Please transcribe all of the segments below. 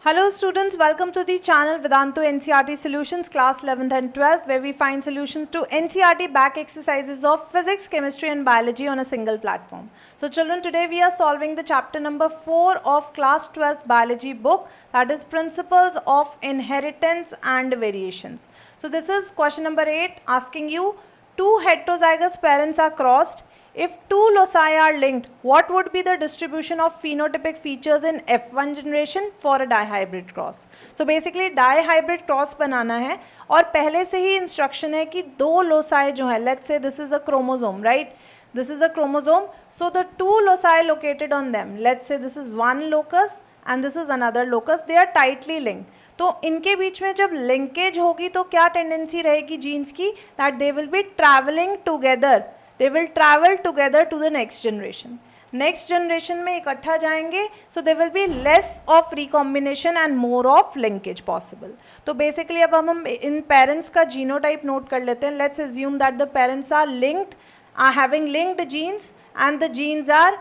Hello students, welcome to the channel Vedantu NCERT Solutions class 11th and 12th, where we find solutions to NCERT back exercises of physics, chemistry and biology on a single platform. So children, today we are solving the chapter number 4 of class 12th biology book, that is Principles of Inheritance and Variations. So this is question number 8, asking you, two heterozygous parents are crossed. If two loci are linked, what would be the distribution of phenotypic features in F1 generation for a dihybrid cross? So basically dihybrid cross बनाना है और पहले से ही instruction है कि दो loci जो है, let's say this is a chromosome, right? This is a chromosome. So the two loci located on them, let's say this is one locus and this is another locus, they are tightly linked. तो इनके बीच में जब linkage होगी तो क्या tendency रहेगी jeans की? That they will be traveling together. They will travel together to the next generation. Next generation में इकट्ठा जाएंगे, so there will be less of recombination and more of linkage possible. तो basically अब हम इन parents का genotype note कर लेते हैं. Let's assume that the parents are linked, are having linked genes, and the genes are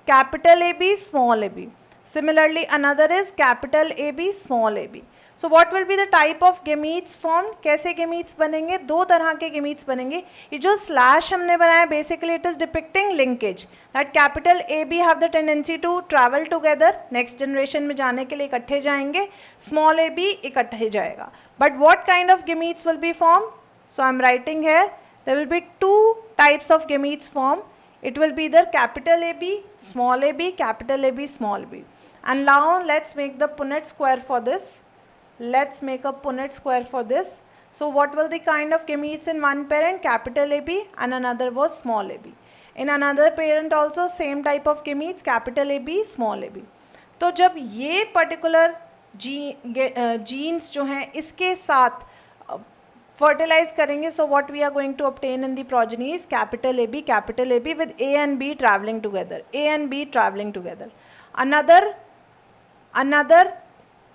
capital AB, small ab. Similarly, another is capital AB, small ab. So what will be the type of gametes formed? कैसे gametes बनेंगे? दो तरह के gametes बनेंगे. ये जो slash हमने बनाया, basically it is depicting linkage. That capital AB have the tendency to travel together. Next generation में जाने के लिए इकट्ठे जाएंगे. Small ab इकट्ठे जाएगा. But what kind of gametes will be formed? So I'm writing here, there will be two types of gametes formed. It will be either capital AB, small ab, capital AB, small b. And now let's make the Punnett square for this. Let's make a Punnett square for this. So what will the kind of gametes in one parent? Capital AB, and another was small ab. In another parent also same type of gametes, capital AB, small ab. तो जब ये particular genes जो हैं इसके साथ fertilize करेंगे, so what we are going to obtain in the progeny is capital AB with A and B traveling together. A and B traveling together. Another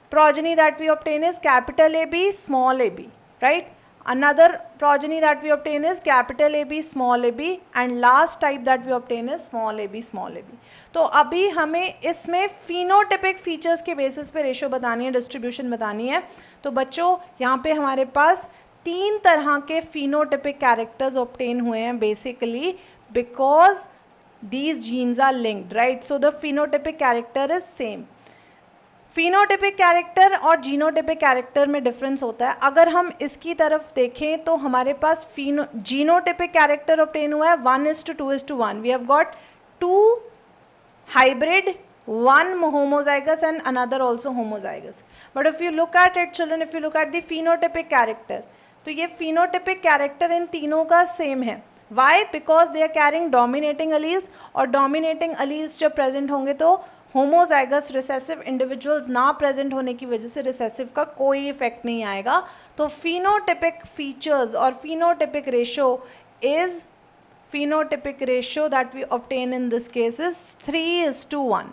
progeny that we obtain is capital AB, small ab, right? Another progeny that we obtain is capital AB, small ab, and last type that we obtain is small ab, small ab. तो अभी हमें इसमें phenotypic features के basis पे ratio बतानी है, distribution बतानी है. तो बच्चों यहाँ पे हमारे पास तीन तरह के phenotypic characters obtain हुए हैं basically because these genes are linked, right? So the phenotypic character is same. Phenotypic character और जीनोटिपिक कैरेक्टर में डिफरेंस होता है. अगर हम इसकी तरफ देखें तो हमारे पास जीनोटिपिक कैरेक्टर ऑब्टेन हुआ है 1:2:1. We have got to hybrid, one homozygous and another also homozygous. But if you look at it children, if you look at the phenotypic character, तो ये phenotypic character इन तीनों का सेम है. Why? Because they are carrying dominating alleles, और dominating alleles जब present होंगे तो homozygous recessive individuals ना प्रेजेंट होने की वजह से रिसेसिव का कोई इफेक्ट नहीं आएगा. तो फिनोटिपिक फीचर्स और phenotypic ratio that we obtain in this case is 3:1.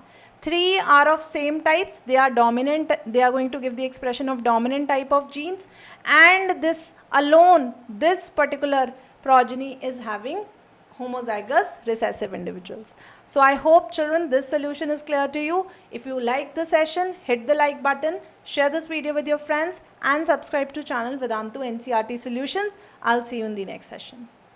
3 are of same types, they are dominant, they are going to give the expression of dominant type of genes, and this alone, this particular progeny is having homozygous recessive individuals. So I hope children this solution is clear to you. If you like the session, hit the like button, share this video with your friends and subscribe to channel Vedantu NCERT Solutions. I'll see you in the next session.